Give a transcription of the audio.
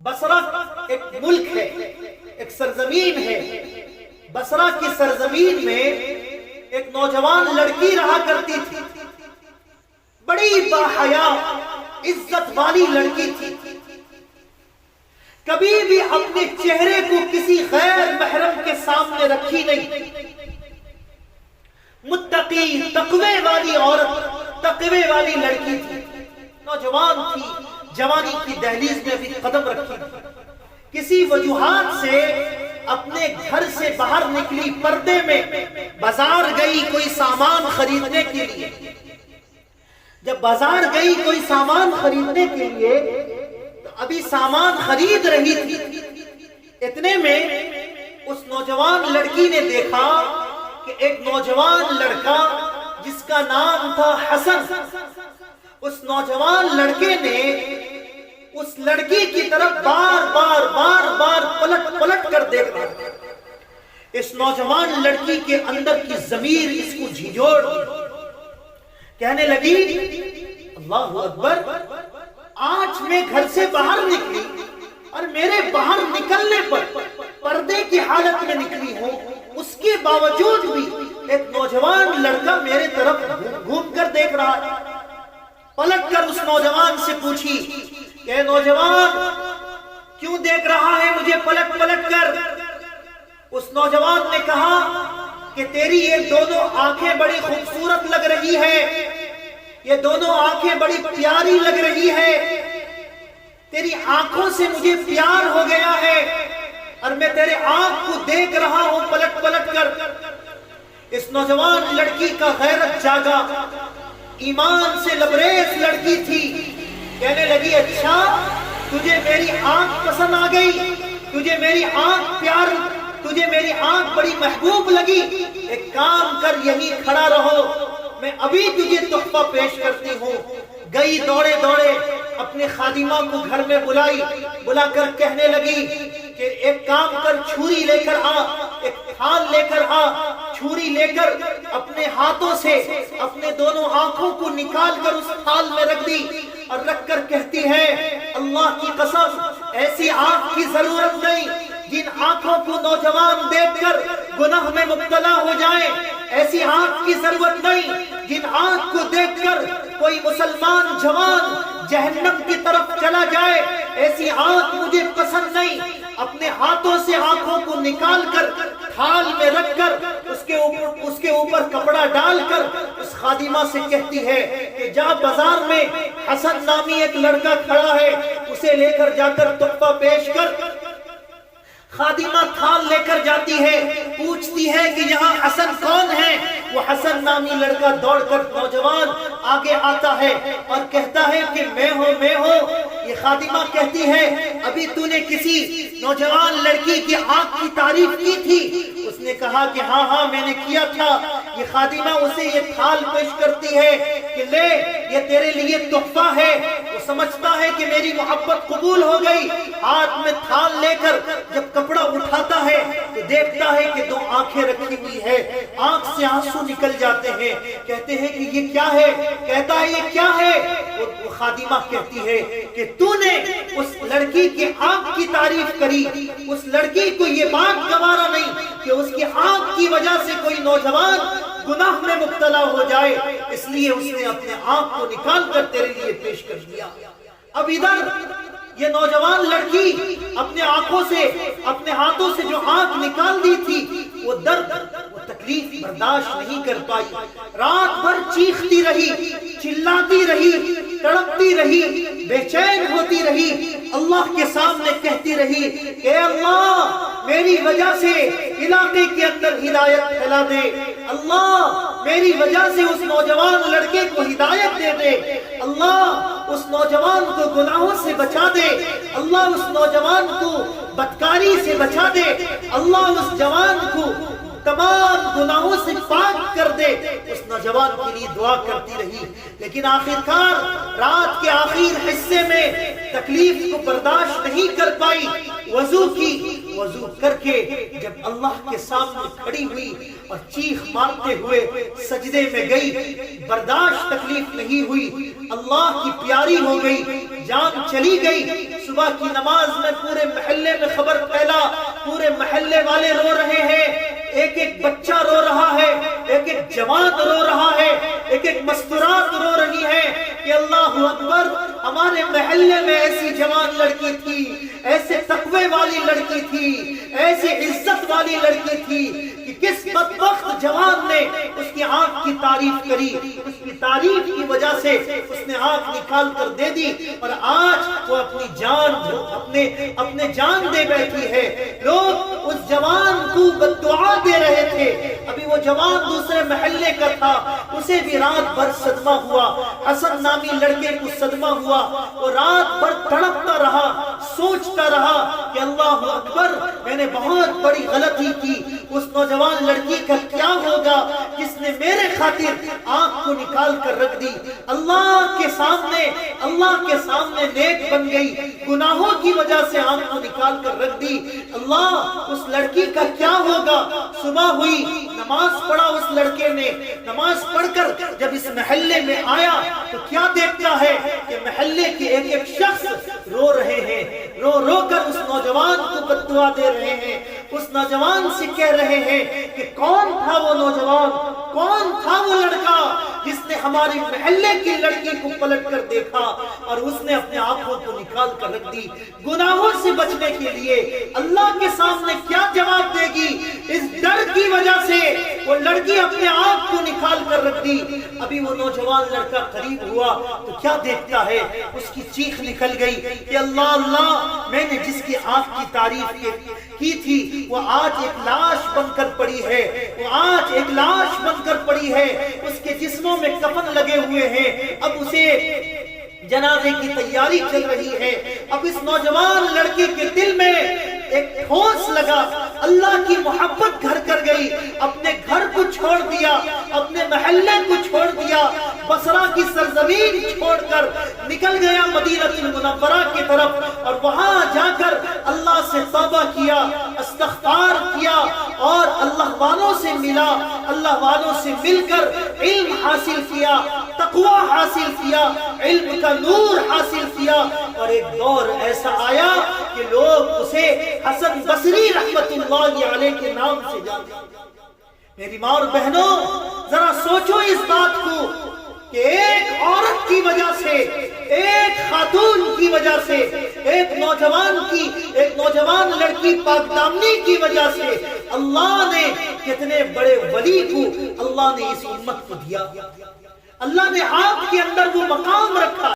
بصرہ ایک ملک ہے، ایک سرزمین ہے۔ بصرہ کی سرزمین میں ایک نوجوان لڑکی رہا کرتی تھی، بڑی باحیا عزت والی لڑکی تھی، کبھی بھی اپنے چہرے کو کسی غیر محرم کے سامنے رکھی نہیں، متقی تقوی والی عورت، تقوی والی لڑکی تھی، نوجوان تھی، جوانی کی دہلیز میں بھی قدم رکھی تھی، کسی وجوہات سے اپنے گھر سے باہر نکلی، پردے میں بازار گئی کوئی سامان خریدنے کے لیے۔ جب بازار گئی کوئی سامان خریدنے کے لیے تو ابھی سامان خرید رہی تھی، اتنے میں اس نوجوان لڑکی نے دیکھا کہ ایک نوجوان لڑکا جس کا نام تھا حسن، اس نوجوان لڑکے نے اس لڑکی کی طرف بار بار پلٹ کر دیکھ رہا تھا۔ اس نوجوان لڑکی کے اندر کی ضمیر اس کو جھنجھوڑ دی، کہنے لگی اللہ اکبر، آج میں گھر سے باہر نکلی اور میرے باہر نکلنے پر پردے کی حالت میں نکلی ہوں، اس کے باوجود بھی ایک نوجوان لڑکا میرے طرف گھوم کر دیکھ رہا ہے۔ پلٹ کر اس نوجوان سے پوچھی کہ نوجوان کیوں دیکھ رہا ہے مجھے پلٹ کر؟ اس نوجوان نے کہا کہ تیری یہ دونوں آنکھیں بڑی خوبصورت لگ رہی ہے، یہ دونوں آنکھیں بڑی پیاری لگ رہی ہے، تیری آنکھوں سے مجھے پیار ہو گیا ہے اور میں تیرے آنکھ کو دیکھ رہا ہوں پلٹ کر۔ اس نوجوان لڑکی کا غیرت جاگا، ایمان سے لبریز لڑکی تھی، کہنے لگی اچھا تجھے میری آنکھ پسند آ گئی، تجھے میری آنکھ پیار، تجھے میری آنکھ بڑی محبوب لگی، ایک کام کر یہی کھڑا رہو، میں ابھی تجھے تحفہ پیش کرتی ہوں۔ گئی دوڑے اپنے خادمہ کو گھر میں بلا کر کہنے لگی کہ ایک کام کر، چھری لے کر آ، ایک تھال لے کر آ، چھری لے کر اپنے ہاتھوں سے اپنے دونوں آنکھوں کو نکال کر اس تھال میں رکھ دی اور رکھ کر کہتی ہے اللہ کی قسم ایسی آنکھ کی ضرورت نہیں جن آنکھوں کو نوجوان دیکھ کر گناہ میں مبتلا ہو جائے، ایسی آنکھ کی ضرورت نہیں جن آنکھ کو دیکھ کر کوئی مسلمان جوان جہنم کی طرف چلا جائے، ایسی آنکھ مجھے پسند نہیں۔ اپنے ہاتھوں سے آنکھوں کو نکال کر تھال میں رکھ کر اس کے اوپر کپڑا ڈال کر اس خادمہ سے کہتی ہے کہ جا بازار میں حسن نامی ایک لڑکا کھڑا ہے، اسے لے کر جا کر تحفہ پیش کر۔ خادمہ تھال لے کر جاتی ہے، پوچھتی ہے کہ یہاں حسن کون ہے؟ وہ حسن نامی لڑکا دوڑ کر نوجوان آگے آتا ہے اور کہتا ہے کہ میں ہوں۔ یہ خادمہ کہتی ہے ابھی تو نے کسی نوجوان لڑکی کی آنکھ کی تعریف کی تھی؟ اس نے کہا کہ ہاں میں نے کیا تھا۔ یہ خادمہ اسے یہ تھال پیش کرتی ہے کہ لے یہ تیرے لیے تحفہ ہے۔ وہ سمجھتا ہے کہ میری محبت قبول ہو گئی، ہاتھ میں تھال لے کر جب کپڑا اٹھاتا ہے تو دیکھتا ہے کہ دو آنکھیں رکھی ہوئی ہے، آنکھ سے آنسو نکل جاتے ہیں، کہتے ہیں کہ یہ کیا ہے؟ کہتا ہے یہ کیا ہے؟ وہ خادمہ کہتی ہے کہ تو نے اس لڑکی کی آنکھ کی تعریف کری، اس لڑکی کو یہ بات گوارا نہیں کہ اس کی آنکھ کی وجہ سے کوئی نوجوان گناہ میں مبتلا ہو جائے، اس لیے اس نے اپنے آنکھ کو نکال کر تیرے لیے پیش کر دیا۔ اب ادھر یہ نوجوان لڑکی اپنے آنکھوں سے اپنے ہاتھوں سے جو آنکھ نکال دی تھی وہ درد وہ تکلیف برداشت نہیں کر پائی، رات بھر چیختی رہی، چلاتی رہی، تڑپتی رہی، بے چین ہوتی رہی، اللہ کے سامنے کہتی رہی کہ اللہ میری وجہ سے علاقے کے اندر ہدایت پھیلا دے، اللہ میری وجہ سے اس نوجوان لڑکے کو ہدایت دے دے، اللہ اس نوجوان کو گناہوں سے بچا دے، اللہ اس نوجوان کو بدکاری سے بچا دے، اللہ اس جوان کو تمام گناہوں سے پاک کر دے۔ اس نوجوان کے لیے دعا کرتی رہی، لیکن آخرکار رات کے آخر حصے میں تکلیف کو برداشت نہیں کر پائی، وضو کی، وضو کر کے جب اللہ کے سامنے کھڑی ہوئی اور چیخ مارتے ہوئے سجدے میں گئی، برداشت تکلیف نہیں ہوئی، اللہ کی پیاری ہو گئی، جان چلی گئی۔ صبح کی نماز میں پورے محلے میں خبر پھیلا، پورے محلے والے رو رہے ہیں، ایک ایک بچہ رو رہا ہے، ایک ایک جوان رو رہا ہے، ایک ایک مستورات رو رہی ہے کہ اللہ اکبر، ہمارے محلے میں ایسی جوان لڑکی تھی، ایسے تقوی والی لڑکی تھی، ایسی عزت والی لڑکی تھی کہ کس بدبخت جوان نے اس کی آنکھ کی تعریف کری، اس کی تعریف کی وجہ سے اس نے آنکھ نکال کر دے دی، اور آج وہ اپنی جان اپنے جان دے بیٹھی ہے۔ لوگ اس جوان کو بددعا دے رہے تھے، ابھی وہ جوان دوسرے محلے کا تھا، اسے بھی رات بھر صدمہ ہوا، حسن نامی لڑکے کو صدمہ ہوا، وہ رات بھر تڑپتا رہا، سوچتا رہا کہ اللہ اکبر، میں نے بہت بڑی غلطی کی، اس نوجوان لڑکی کا کیا ہوگا جس نے میرے خاطر آنکھ کو نکال کر رکھ دی۔ اللہ کے سامنے نیک بن گئی، گناہوں کی وجہ سے آنکھ کو نکال کر رکھ دی۔ اللہ، اس لڑکی کا کیا ہوگا؟ صبح ہوئی، نماز پڑھا اس لڑکے نے، نماز پڑھ کر جب اس محلے میں آیا تو کیا دیکھتا ہے کہ محلے کے ایک ایک شخص رو رہے ہیں، رو رو کر اس نوجوان کو بددعا دے رہے ہیں، اس نوجوان سے کہہ رہے ہیں کہ کون تھا وہ نوجوان، کون تھا وہ لڑکا جس نے ہماری محلے کی لڑکی کو پلٹ کر دیکھا اور اس نے اپنے آنکھوں کو نکال کر رکھ دی۔ گناہوں سے بچنے کے لیے اللہ کے سامنے کیا جواب دے گی؟ اس ڈر کی وجہ سے وہ لڑکی اپنے آنکھ کو نکال کر رکھ دی۔ ابھی وہ نوجوان لڑکا قریب ہوا تو کیا دیکھتا ہے؟ اس کی چیخ نکل گئی کہ اللہ اللہ، میں نے جس کی آنکھ کی تعریف کی تھی وہ آج ایک لاش بن کر پڑی ہے، وہ آج ایک لاش بن کر پڑی ہے، اس کے جسموں میں کفن لگے ہوئے ہیں، اب اسے جنازے کی تیاری چل رہی ہے۔ اب اس نوجوان لڑکی کے دل میں ایک ٹھوس لگا، اللہ کی محبت گھر کر گئی، اپنے گھر کو چھوڑ دیا، اپنے محلے کو چھوڑ دیا، بصرہ کی سرزمین چھوڑ کر نکل گیا مدینہ المنورہ کی طرف، اور وہاں جا کر اللہ سے توبہ کیا، استغفار کیا، اور اللہ والوں سے ملا، اللہ والوں سے مل کر علم حاصل کیا، تقوی حاصل کیا، علم کا نور حاصل کیا، اور ایک دور ایسا آیا کہ لوگ اسے حسن بصری رحمت اللہ علیہ کے نام سے جانتے ہیں۔ میری ماں اور بہنوں، ذرا سوچو اس بات کو کہ ایک عورت کی وجہ سے، ایک خاتون کی وجہ سے، ایک نوجوان لڑکی پاک دامنی کی وجہ سے اللہ نے کتنے بڑے ولی کو اللہ نے اس امت کو دیا، اللہ نے آپ کے اندر وہ مقام رکھا۔